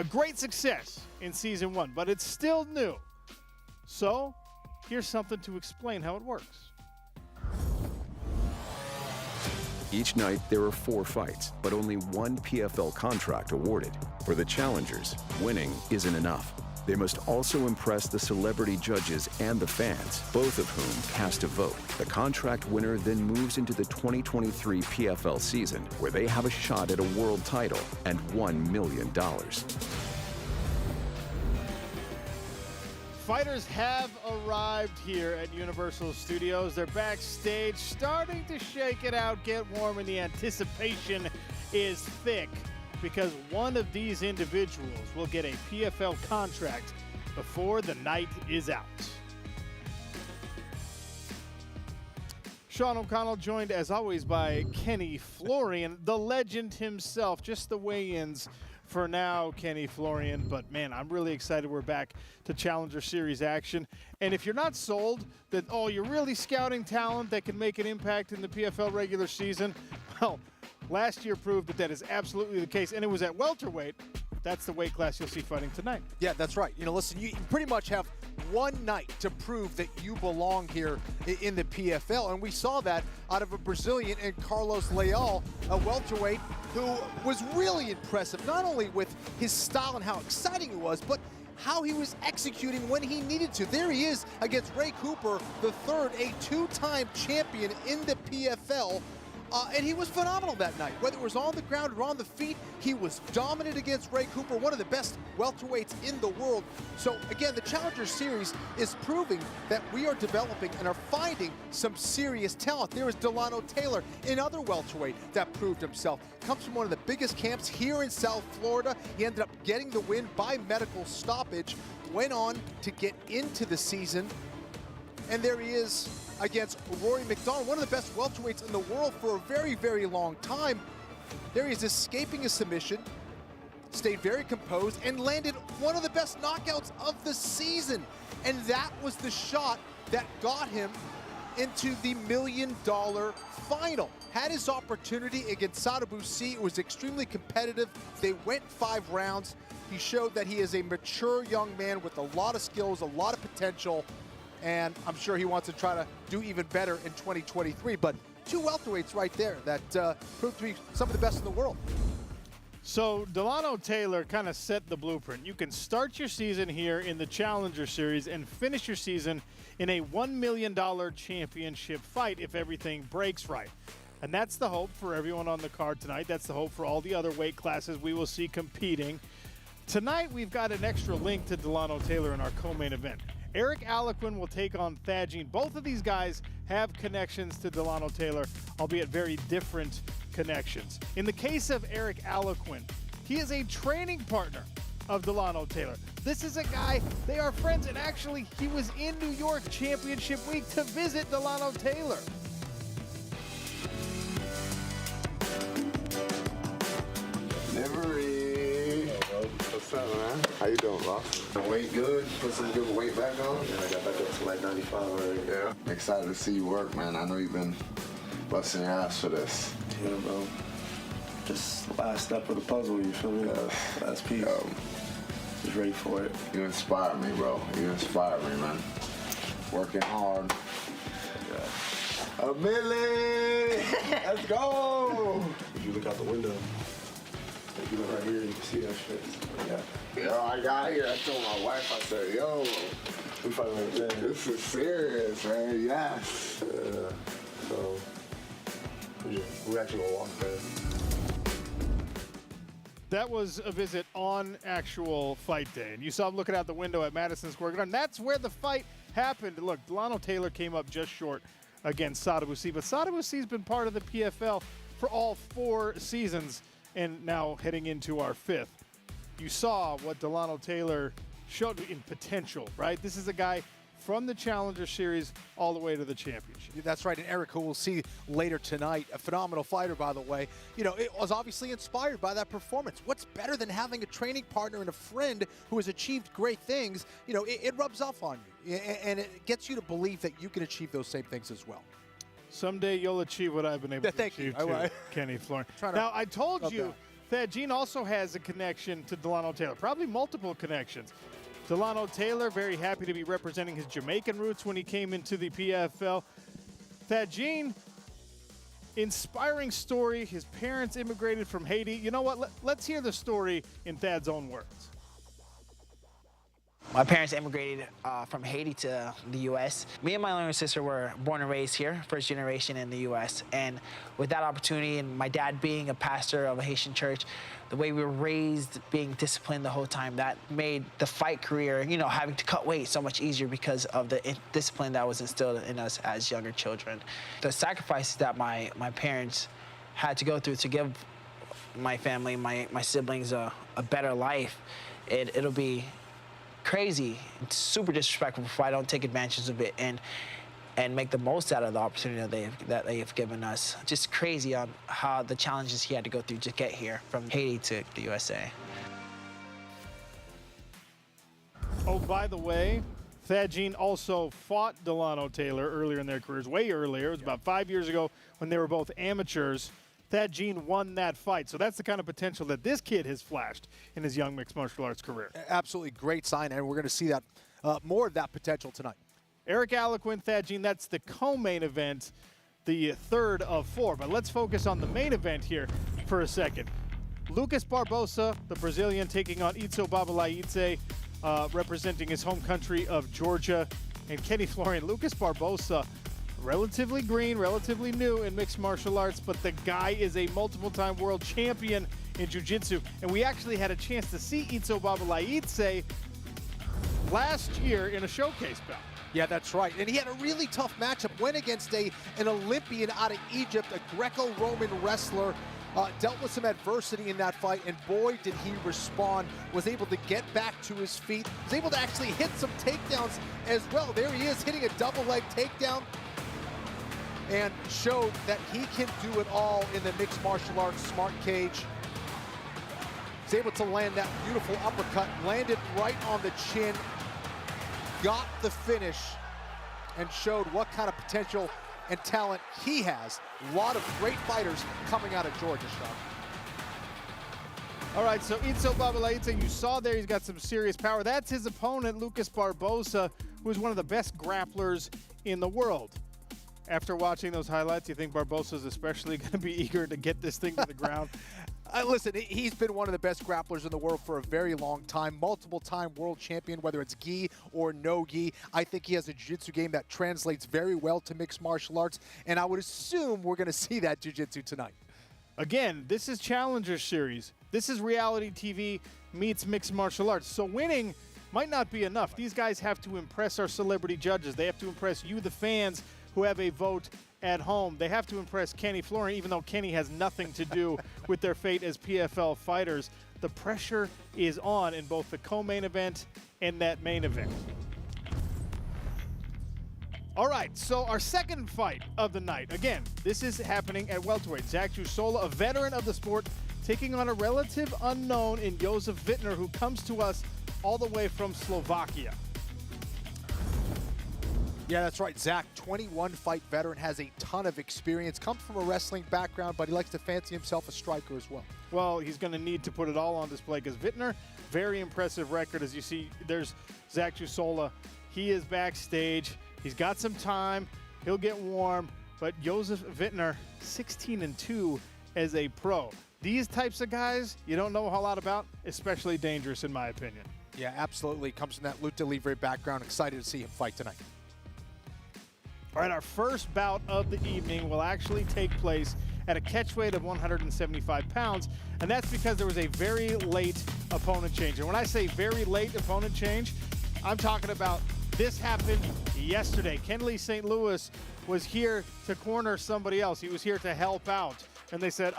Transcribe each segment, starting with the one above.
a great success in season 1, but it's still new. So here's something to explain how it works. Each night, there are 4 fights, but only 1 PFL contract awarded. For the challengers, winning isn't enough. They must also impress the celebrity judges and the fans, both of whom cast a vote. The contract winner then moves into the 2023 PFL season, where they have a shot at a world title and $1 million. Fighters have arrived here at Universal Studios. They're backstage, starting to shake it out, get warm, and the anticipation is thick because one of these individuals will get a PFL contract before the night is out. Sean O'Connell joined, as always, by Kenny Florian, the legend himself. Just the weigh-ins for now, Kenny Florian. But, man, I'm really excited we're back to Challenger Series action. And if you're not sold that, oh, you're really scouting talent that can make an impact in the PFL regular season, well, last year proved that that is absolutely the case. And it was at welterweight. That's the weight class you'll see fighting tonight. Yeah, that's right. You know, listen, you pretty much have one night to prove that you belong here in the PFL. And we saw that out of a Brazilian in Carlos Leal, a welterweight who was really impressive, not only with his style and how exciting it was, but how he was executing when he needed to. There he is against Ray Cooper, the third, a 2-time champion in the PFL. And he was phenomenal that night. Whether it was on the ground or on the feet, he was dominant against Ray Cooper, one of the best welterweights in the world. So again, the Challenger Series is proving that we are developing and are finding some serious talent. There is Delano Taylor, another welterweight that proved himself. Comes from one of the biggest camps here in South Florida. He ended up getting the win by medical stoppage, went on to get into the season. And there he is against Rory McDonald, one of the best welterweights in the world for a very, very long time. There he is escaping a submission, stayed very composed, and landed one of the best knockouts of the season. And that was the shot that got him into the $1 million final. Had his opportunity against Sadabusi. It was extremely competitive. They went 5 rounds. He showed that he is a mature young man with a lot of skills, a lot of potential. And I'm sure he wants to try to do even better in 2023. But 2 welterweights right there that proved to be some of the best in the world. So Delano Taylor kind of set the blueprint. You can start your season here in the Challenger Series and finish your season in a $1 million championship fight if everything breaks right. And that's the hope for everyone on the card tonight. That's the hope for all the other weight classes we will see competing. Tonight, we've got an extra link to Delano Taylor in our co-main event. Eric Aliquin will take on Thaddeus. Both of these guys have connections to Delano Taylor, albeit very different connections. In the case of Eric Aliquin, he is a training partner of Delano Taylor. This is a guy, they are friends, and actually he was in New York Championship Week to visit Delano Taylor. What's up, man? How you doing, boss? The weight good? Put some good weight back on? Yeah, I got back up to like 95 already. Yeah. Excited to see you work, man. I know you've been busting your ass for this. Yeah, bro. Just the last step of the puzzle, you feel me? Last piece. Just ready for it. You inspire me, bro. You inspire me, man. Working hard. Yeah. A Millie! Let's go! If you look out the window, you look right here, you can see that shit. Yeah. Yo, I got here. I told my wife, I said, yo, we fighting right there. This is serious, man. Yes. Yeah. So, we actually gonna walk there. That was a visit on actual fight day, and you saw him looking out the window at Madison Square Garden. That's where the fight happened. Look, Delano Taylor came up just short against Sadabusi, but Sadabusi's been part of the PFL for all 4 seasons, and now heading into our 5th. You saw what Delano Taylor showed in potential, right? This is a guy from the Challenger Series all the way to the championship. That's right, and Eric, who we'll see later tonight, a phenomenal fighter, by the way. You know, it was obviously inspired by that performance. What's better than having a training partner and a friend who has achieved great things? You know, it rubs off on you, and it gets you to believe that you can achieve those same things as well. Someday you'll achieve what I've been able to achieve too, Kenny Florian. Now, I told you Thad Jean also has a connection to Delano Taylor, probably multiple connections. Delano Taylor, very happy to be representing his Jamaican roots when he came into the PFL. Thad Jean, inspiring story. His parents immigrated from Haiti. You know what? Let's hear the story in Thad's own words. My parents immigrated from Haiti to the U.S. Me and my younger sister were born and raised here, first generation in the U.S. And with that opportunity, and my dad being a pastor of a Haitian church, the way we were raised, being disciplined the whole time, that made the fight career, you know, having to cut weight so much easier because of the discipline that was instilled in us as younger children. The sacrifices that my parents had to go through to give my family, my siblings a better life, it'll be crazy, it's super disrespectful if I don't take advantage of it and make the most out of the opportunity that they have given us. Just crazy on how the challenges he had to go through to get here from Haiti to the USA. Oh, by the way, Thad Jean also fought Delano Taylor earlier in their careers, way earlier. It was about 5 years ago when they were both amateurs. Thad Jean won that fight. So that's the kind of potential that this kid has flashed in his young mixed martial arts career. Absolutely great sign, and we're going to see that more of that potential tonight. Eric Aliquin, Thad Jean, that's the co-main event, the third of four. But let's focus on the main event here for a second. Lucas Barbosa, the Brazilian, taking on Itzo Babalaitse, representing his home country of Georgia. And Kenny Florian, Lucas Barbosa, relatively green, relatively new in mixed martial arts, but the guy is a multiple-time world champion in jiu-jitsu. And we actually had a chance to see Itzo Babalaitse last year in a showcase bout. Yeah, that's right. And he had a really tough matchup. Went against an Olympian out of Egypt, a Greco-Roman wrestler. Dealt with some adversity in that fight, and boy, did he respond. Was able to get back to his feet. Was able to actually hit some takedowns as well. There he is, hitting a double leg takedown, and showed that he can do it all in the mixed martial arts smart cage. He's able to land that beautiful uppercut, landed right on the chin, got the finish, and showed what kind of potential and talent he has. A lot of great fighters coming out of Georgia, Sean. All right, so Itzo Babalaitse, you saw there, he's got some serious power. That's his opponent, Lucas Barbosa, who is one of the best grapplers in the world. After watching those highlights, you think Barbosa's especially going to be eager to get this thing to the ground? Listen, he's been one of the best grapplers in the world for a very long time. Multiple-time world champion, whether it's gi or no gi. I think he has a jiu-jitsu game that translates very well to mixed martial arts, and I would assume we're going to see that jiu-jitsu tonight. Again, this is Challenger Series. This is reality TV meets mixed martial arts. So winning might not be enough. These guys have to impress our celebrity judges. They have to impress you, the fans, who have a vote at home. They have to impress Kenny Florian, even though Kenny has nothing to do with their fate as PFL fighters. The pressure is on in both the co-main event and that main event. All right, so our second fight of the night. Again, this is happening at welterweight. Zach Jusola, a veteran of the sport, taking on a relative unknown in Josef Wittner, who comes to us all the way from Slovakia. Yeah, that's right. Zach, 21-fight veteran, has a ton of experience, comes from a wrestling background, but he likes to fancy himself a striker as well. Well, he's going to need to put it all on display because Wittner, very impressive record. As you see, there's Zach Jusola. He is backstage. He's got some time. He'll get warm. But Josef Wittner, 16-2 as a pro. These types of guys you don't know a whole lot about, especially dangerous in my opinion. Yeah, absolutely. Comes from that lucha libre background. Excited to see him fight tonight. All right, our first bout of the evening will actually take place at a catch weight of 175 pounds, and that's because there was a very late opponent change. And when I say very late opponent change, I'm talking about this happened yesterday. Kenley St. Louis was here to corner somebody else. He was here to help out. And they said,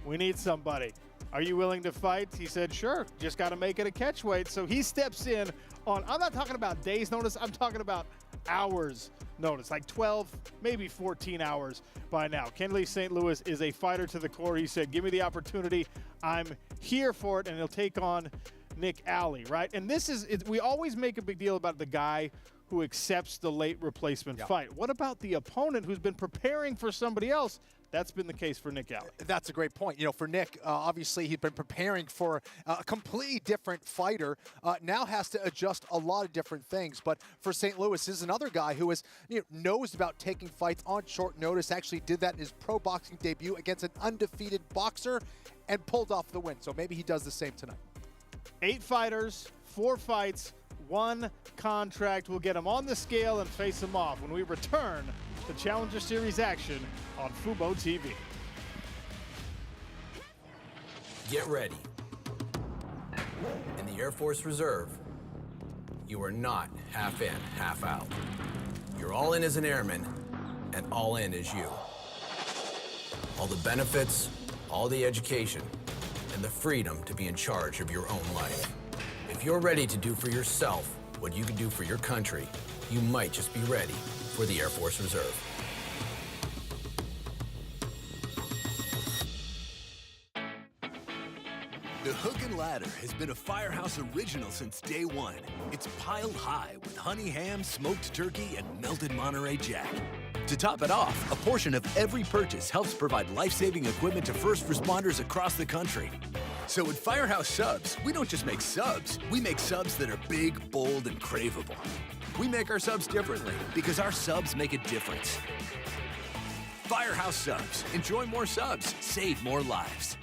we need somebody. Are you willing to fight? He said, sure, just got to make it a catch weight. So he steps in on, I'm not talking about days notice, I'm talking about hours notice, like 12, maybe 14 hours by now. Kenley St. Louis is a fighter to the core. He said, give me the opportunity. I'm here for it, and he'll take on Nick Alley, right? And this is, we always make a big deal about the guy who accepts the late replacement fight. What about the opponent who's been preparing for somebody else That's been the case for Nick Alley. That's a great point. You know, for Nick, obviously he's been preparing for a completely different fighter. Now has to adjust a lot of different things. But for St. Louis, this is another guy who knows about taking fights on short notice. Actually did that in his pro boxing debut against an undefeated boxer and pulled off the win. So maybe he does the same tonight. 8 fighters, 4 fights, 1 contract. We'll get him on the scale and face him off when we return to Challenger Series action on Fubo TV. Get ready. In the Air Force Reserve, you are not half in, half out. You're all in as an airman, and all in as you. All the benefits, all the education, and the freedom to be in charge of your own life. If you're ready to do for yourself what you can do for your country, you might just be ready for the Air Force Reserve. The Hook and Ladder has been a Firehouse original since day one. It's piled high with honey ham, smoked turkey, and melted Monterey Jack. To top it off, a portion of every purchase helps provide life-saving equipment to first responders across the country. So at Firehouse Subs, we don't just make subs, we make subs that are big, bold, and craveable. We make our subs differently because our subs make a difference. Firehouse Subs. Enjoy more subs, save more lives.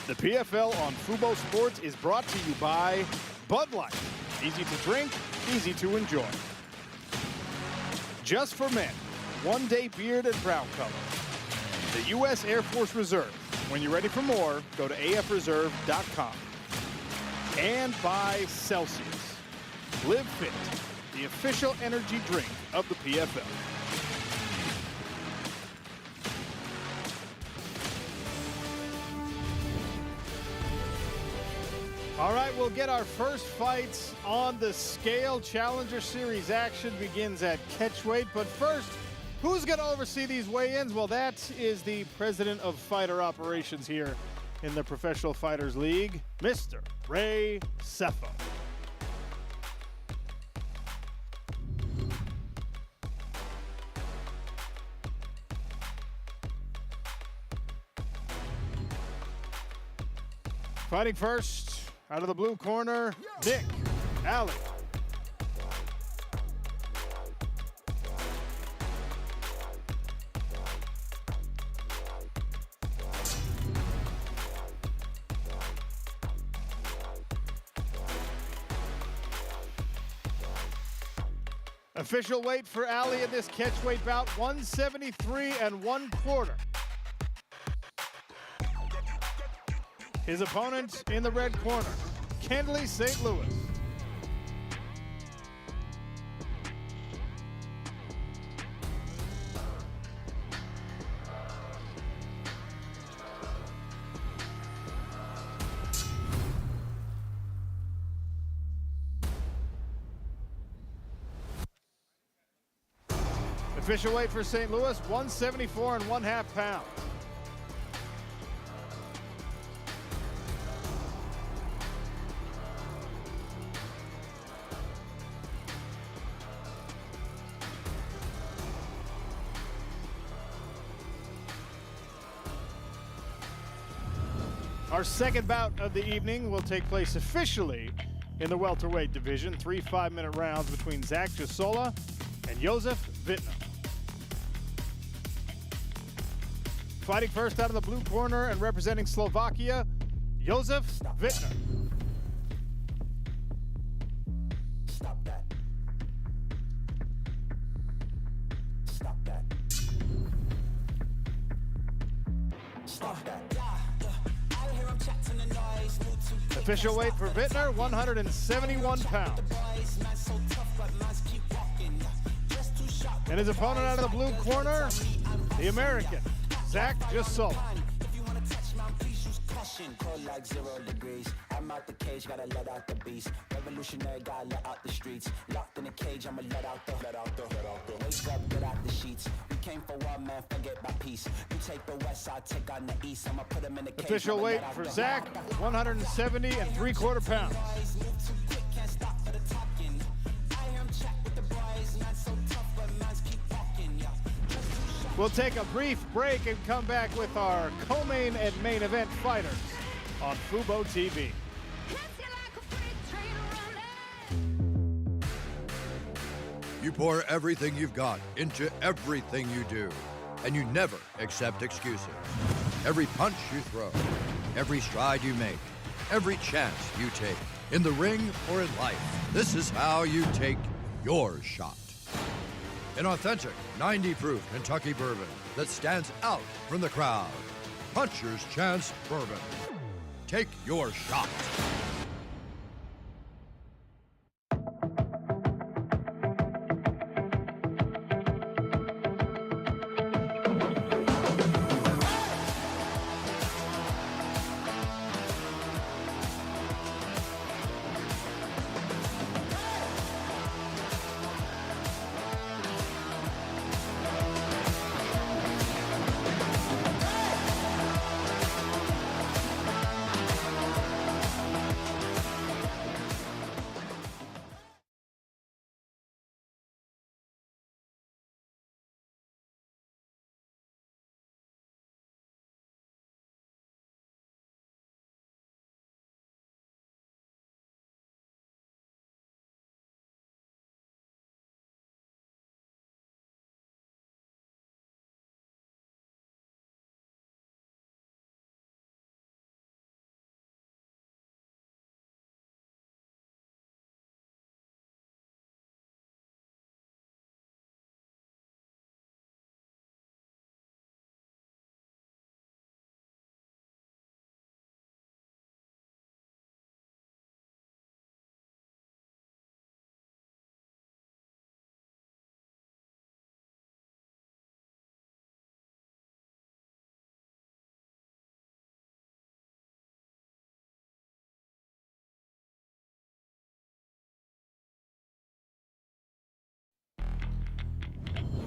The PFL on Fubo Sports is brought to you by Bud Light. Easy to drink, easy to enjoy. Just for Men, one-day beard and brow color. The U.S. Air Force Reserve. When you're ready for more, go to afreserve.com. And by Celsius. Live Fit, the official energy drink of the PFL. All right, we'll get our first fights on the scale. Challenger Series action begins at catchweight. But first, who's going to oversee these weigh-ins? Well, that is the president of fighter operations here in the Professional Fighters League, Mr. Ray Sefo. Fighting first, out of the blue corner, Nick Alley. Official weight for Alley in this catchweight bout, 173 1/4. His opponent in the red corner, Kendley St. Louis. Official weight for St. Louis, 174 1/2 pounds. Our second bout of the evening will take place officially in the welterweight division. 3 5-minute rounds between Zach Gisola and Joseph Wittner. Fighting first out of the blue corner and representing Slovakia, Josef Wittner. Stop that. Stop that. Stop that. Official weight for Wittner, 171 pounds. And his opponent out of the blue corner, the American, Zach Gisol. Cold like 0 degrees. I'm out the cage, gotta let out the beast. Revolutionary, gotta let out the streets. Locked in a cage, I'ma let out the. Wake up, get out the sheets. We came for one man, forget my peace. You take the west side, take on the east. I'ma put him in the cage. Official weight for Zach, 170 3/4 pounds. We'll take a brief break and come back with our co-main and main event fighters on Fubo TV. You pour everything you've got into everything you do, and you never accept excuses. Every punch you throw, every stride you make, every chance you take, in the ring or in life, this is how you take your shot. An authentic 90-proof Kentucky bourbon that stands out from the crowd. Puncher's Chance Bourbon. Take your shot.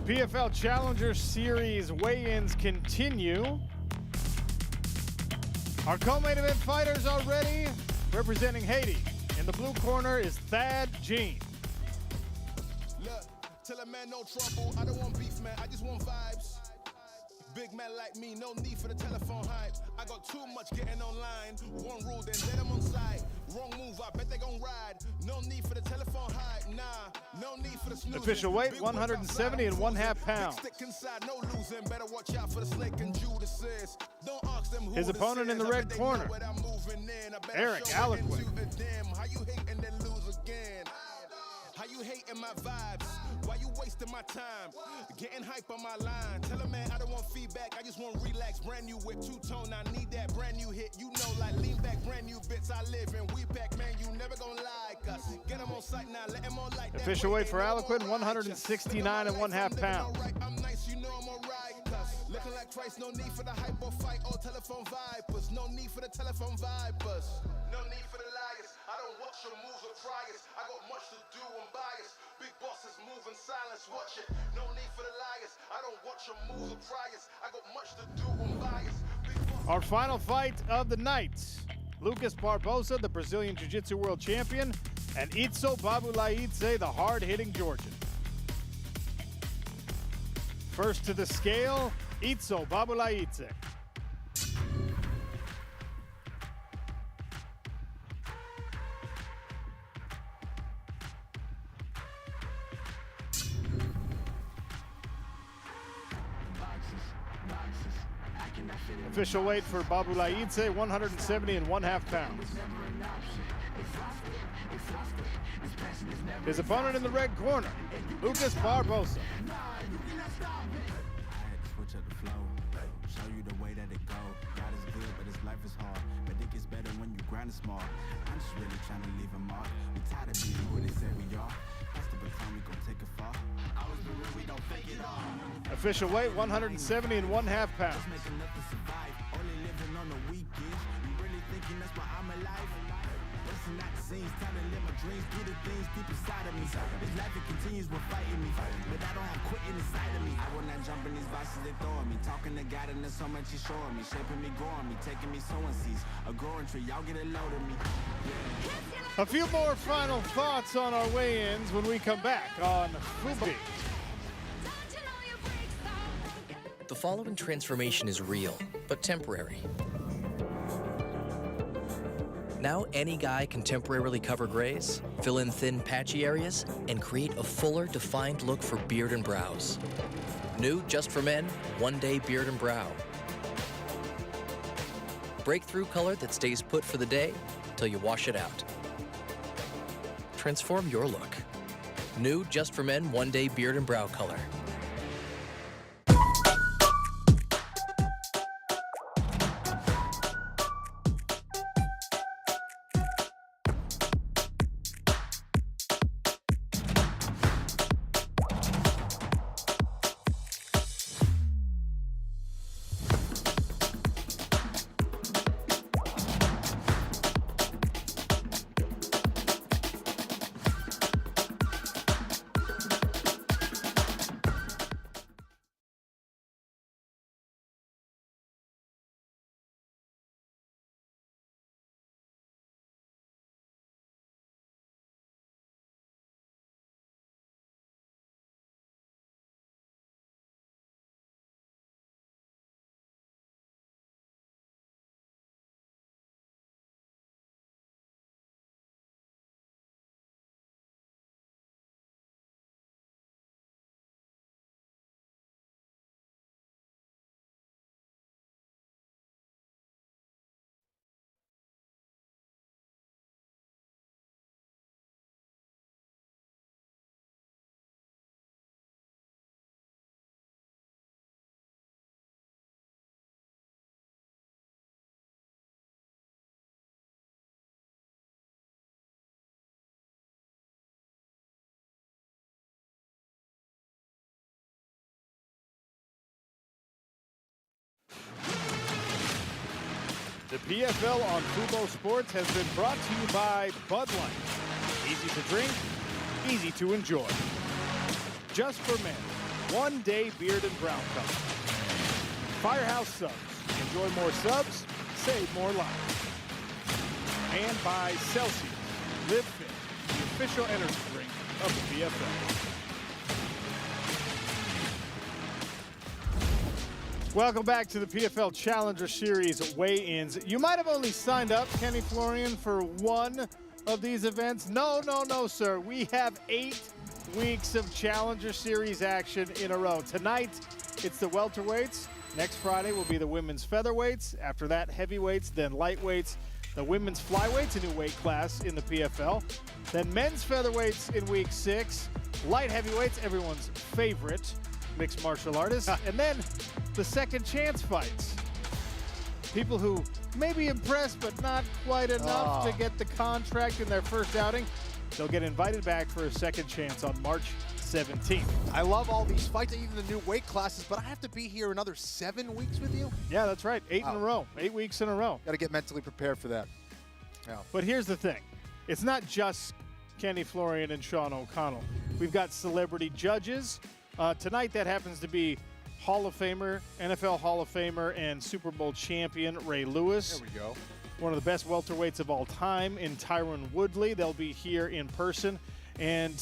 PFL Challenger Series weigh-ins continue. Our co-main event fighters are ready. Representing Haiti, in the blue corner is Thad Jean. Look, tell a man no trouble. I don't want beef, man. I just want vibes. Big man like me, no need for the telephone hype. I got too much getting online. One rule, then let them on side. Wrong move, I bet they gon' ride. No need for the telephone hype, nah. No need for the snoozing. Official weight, 170 1/2 pounds. Stick inside, no losing. Better watch out for the snake and Judas. Don't ask them who His opponent in the red corner, Eric Aliquin. How you hate and then lose again? How you hating my vibes? Why you wasting my time? Getting hype on my line. Tell a man I don't want feedback. I just want relax. Brand new whip, two-tone. I need that brand new hit. You know, like lean back, brand new bits. I live in. We back, man. You never gonna like us. Get him on sight now. Let him on like that. Official weight for Aliquin, 169 1/2 pounds. I'm nice, you know I'm alright. Looking like Christ, no need for the hype or fight or telephone vipers. No need for the telephone vipers. No need for the liars. I don't watch your moves or priors. I got much to do, I'm biased. Big bosses move in silence, watch it. No need for the liars. I don't watch your moves or priors. I got much to do, I'm biased. Our final fight of the night. Lucas Barbosa, the Brazilian Jiu-Jitsu World Champion, and Itzo Babulaidze, the hard-hitting Georgian. First to the scale, Itzo Babulaidze. Official weight for Babu Laidse, 170.5 pounds. His opponent in the red corner, Lucas Barbosa. Switch up the flow, show you the way that it go. God is good, but his life is hard. But it gets better when you grind it small. I'm just really trying to leave a mark. We tired of being who they say we are. That's the baton, we gon' take it far. Always be real, we don't fake it all. Official weight, 170.5 pounds. Just make enough to survive. Only living on the weekends. You really thinking that's why I'm alive? Busting out the scenes, time to live my dreams, do the things deep inside of me. This life, it continues with fighting me, but I don't have quitting inside of me. I will not jump in these boxes they throwing me. Talking to God and there's so much he's showing me, shaping me, growing me, taking me sowing seeds, a growing tree. Y'all get a load of me. A few more final thoughts on our weigh-ins when we come back on Fubi. The following transformation is real, but temporary. Now any guy can temporarily cover grays, fill in thin, patchy areas, and create a fuller, defined look for beard and brows. New, just for men, one-day beard and brow. Breakthrough color that stays put for the day till you wash it out. Transform your look. New, just for men, one-day beard and brow color. The PFL on Fubo Sports has been brought to you by Bud Light. Easy to drink, easy to enjoy. Just for men, one-day beard and brown color. Firehouse Subs. Enjoy more subs, save more lives. And by Celsius. Live Fit, the official energy drink of the PFL. Welcome back to the PFL Challenger Series weigh-ins. You might have only signed up, Kenny Florian, for one of these events. No, sir. We have 8 weeks of Challenger Series action in a row. Tonight, it's the welterweights. Next Friday will be the women's featherweights. After that, heavyweights, then lightweights. The women's flyweights, a new weight class in the PFL. Then men's featherweights in week 6. Light heavyweights, everyone's favorite mixed martial artists. And then the second chance fights. People who may be impressed but not quite enough to get the contract in their first outing, they'll get invited back for a second chance on March 17th. I love all these fights, even the new weight classes, but I have to be here another 7 weeks with you? Yeah, that's right. 8 in a row. 8 weeks in a row. Got to get mentally prepared for that. Yeah. But here's the thing. It's not just Kenny Florian and Sean O'Connell. We've got celebrity judges. Tonight, that happens to be Hall of Famer, NFL Hall of Famer, and Super Bowl champion Ray Lewis. There we go. One of the best welterweights of all time in Tyron Woodley. They'll be here in person. And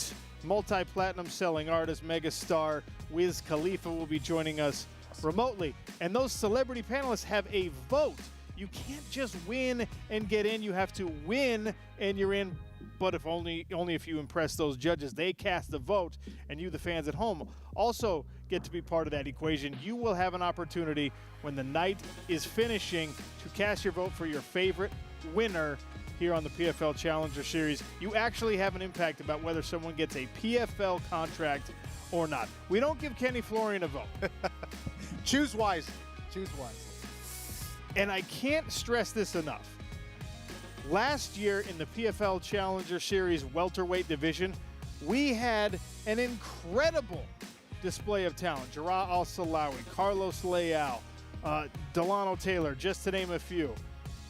multi-platinum selling artist, megastar Wiz Khalifa will be joining us remotely. And those celebrity panelists have a vote. You can't just win and get in. You have to win and you're in but if only if you impress those judges. They cast the vote, and you, the fans at home, also get to be part of that equation. You will have an opportunity when the night is finishing to cast your vote for your favorite winner here on the PFL Challenger Series. You actually have an impact about whether someone gets a PFL contract or not. We don't give Kenny Florian a vote. Choose wisely. Choose wisely. And I can't stress this enough. Last year in the PFL Challenger Series welterweight division, we had an incredible display of talent. Jarrah Al-Salawi, Carlos Leal, Delano Taylor, just to name a few.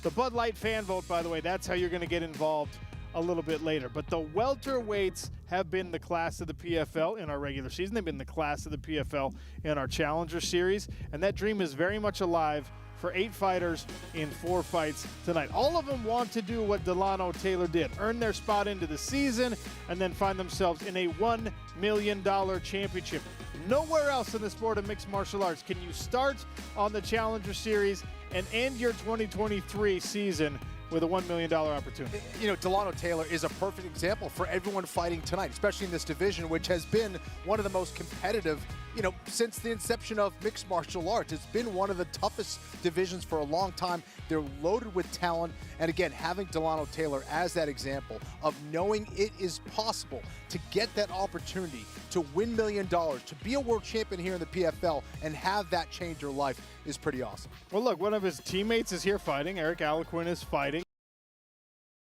The Bud Light fan vote, by the way, that's how you're going to get involved a little bit later. But the welterweights have been the class of the PFL in our regular season. They've been the class of the PFL in our Challenger Series. And that dream is very much alive for 8 fighters in 4 fights tonight. All of them want to do what Delano Taylor did, earn their spot into the season, and then find themselves in a $1 million championship. Nowhere else in the sport of mixed martial arts can you start on the Challenger Series and end your 2023 season with a $1 million opportunity. You know, Delano Taylor is a perfect example for everyone fighting tonight, especially in this division, which has been one of the most competitive, you know, since the inception of mixed martial arts. It's been one of the toughest divisions for a long time. They're loaded with talent. And again, having Delano Taylor as that example of knowing it is possible to get that opportunity to win $1 million, to be a world champion here in the PFL and have that change your life is pretty awesome. Well, look, one of his teammates is here fighting. Eric Alaquin is fighting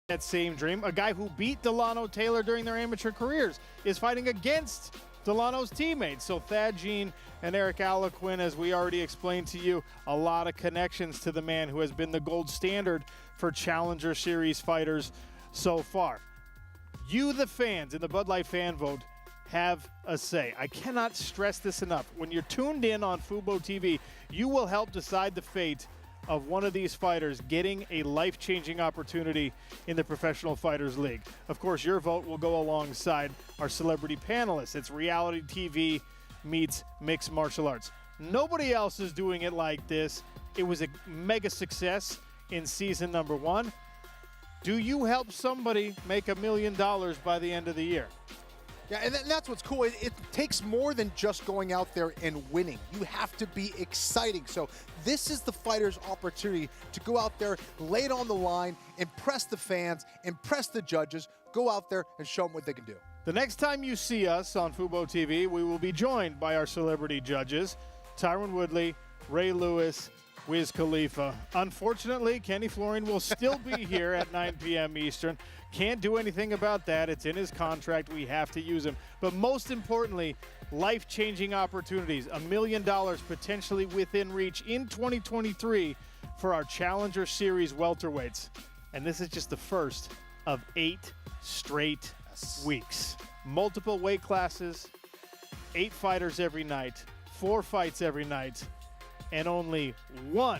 that same dream. A guy who beat Delano Taylor during their amateur careers is fighting against Delano's teammates. So Thad Jean and Eric Alaquin, as we already explained to you, a lot of connections to the man who has been the gold standard for Challenger Series fighters so far. You, the fans, in the Bud Light fan vote, have a say. I cannot stress this enough. When you're tuned in on Fubo TV, you will help decide the fate of one of these fighters getting a life-changing opportunity in the Professional Fighters League. Of course, your vote will go alongside our celebrity panelists. It's reality TV meets mixed martial arts. Nobody else is doing it like this. It was a mega success in season number 1. Do you help somebody make $1 million by the end of the year? Yeah, and that's what's cool. It takes more than just going out there and winning. You have to be exciting. So this is the fighter's opportunity to go out there, lay it on the line, impress the fans, impress the judges, go out there and show them what they can do. The next time you see us on Fubo TV, we will be joined by our celebrity judges, Tyron Woodley, Ray Lewis, Wiz Khalifa. Unfortunately, Kenny Florian will still be here at 9 p.m. Eastern. Can't do anything about that. It's in his contract. We have to use him. But most importantly, life-changing opportunities. $1 million potentially within reach in 2023 for our Challenger Series welterweights. And this is just the first of 8 straight weeks. Multiple weight classes, 8 fighters every night, 4 fights every night, and only 1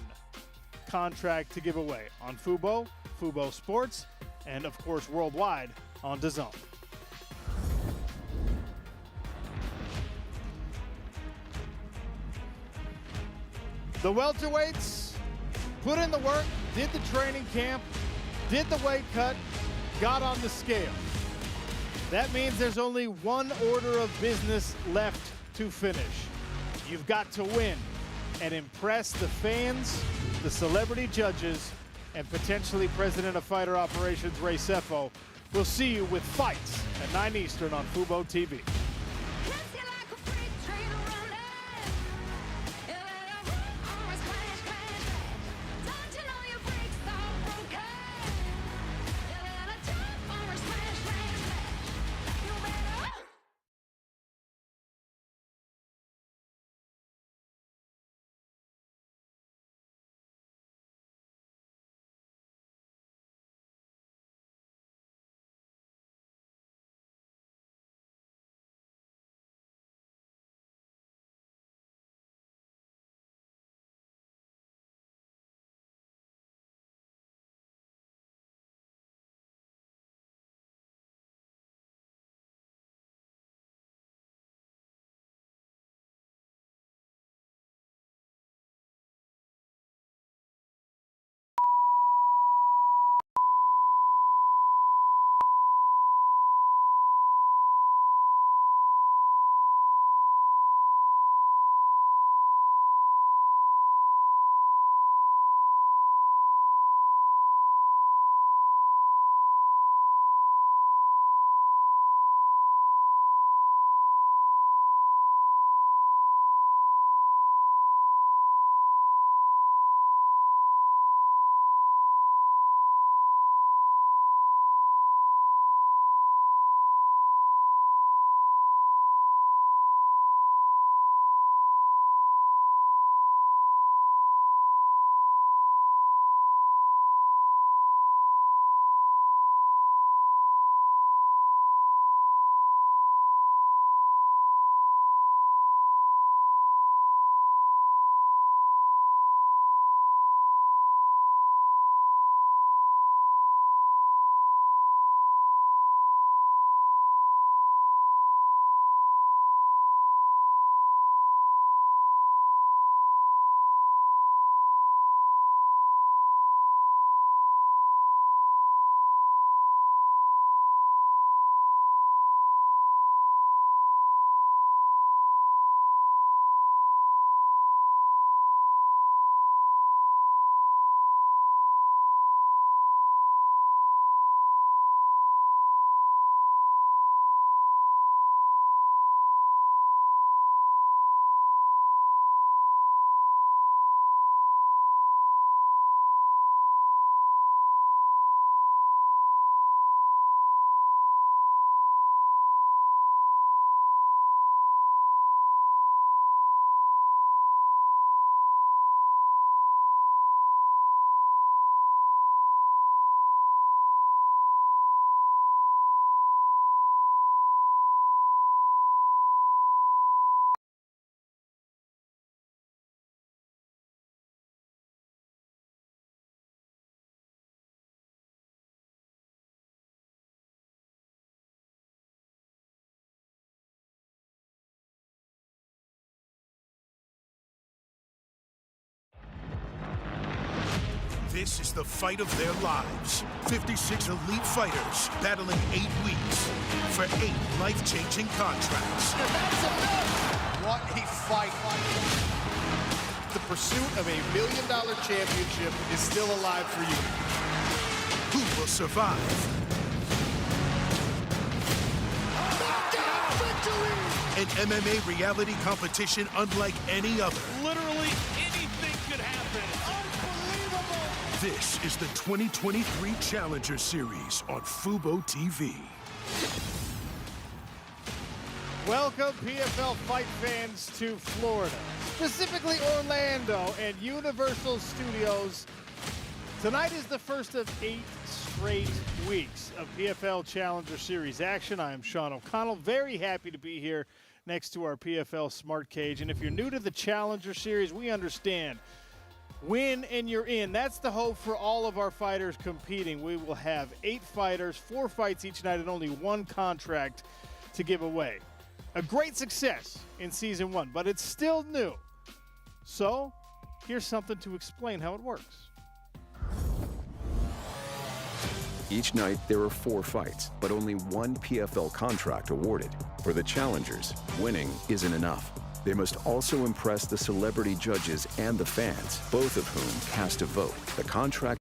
contract to give away on Fubo, Fubo Sports, and of course worldwide on DAZN. The welterweights put in the work, did the training camp, did the weight cut, got on the scale. That means there's only one order of business left to finish. You've got to win and impress the fans, the celebrity judges, and potentially President of Fighter Operations Ray Sefo. We'll see you with fights at 9 Eastern on Fubo TV. This is the fight of their lives. 56 elite fighters battling 8 weeks for 8 life-changing contracts. And that's enough! What a fight. The pursuit of $1 million championship is still alive for you. Who will survive? Knockout victory! An MMA reality competition unlike any other. Literally anything could happen. Unbelievable! This is the 2023 Challenger Series on Fubo TV. Welcome, PFL fight fans, to Florida, specifically Orlando and Universal Studios. Tonight is the first of 8 straight weeks of PFL Challenger Series action. I am Sean O'Connell, very happy to be here next to our PFL Smart Cage. And if you're new to the Challenger Series, we understand. Win and you're in. That's the hope for all of our fighters competing. We will have 8 fighters, 4 fights each night, and only 1 contract to give away. A great success in Season 1, but it's still new. So, here's something to explain how it works. Each night, there are 4 fights, but only 1 PFL contract awarded. For the challengers, winning isn't enough. They must also impress the celebrity judges and the fans, both of whom cast a vote. The contract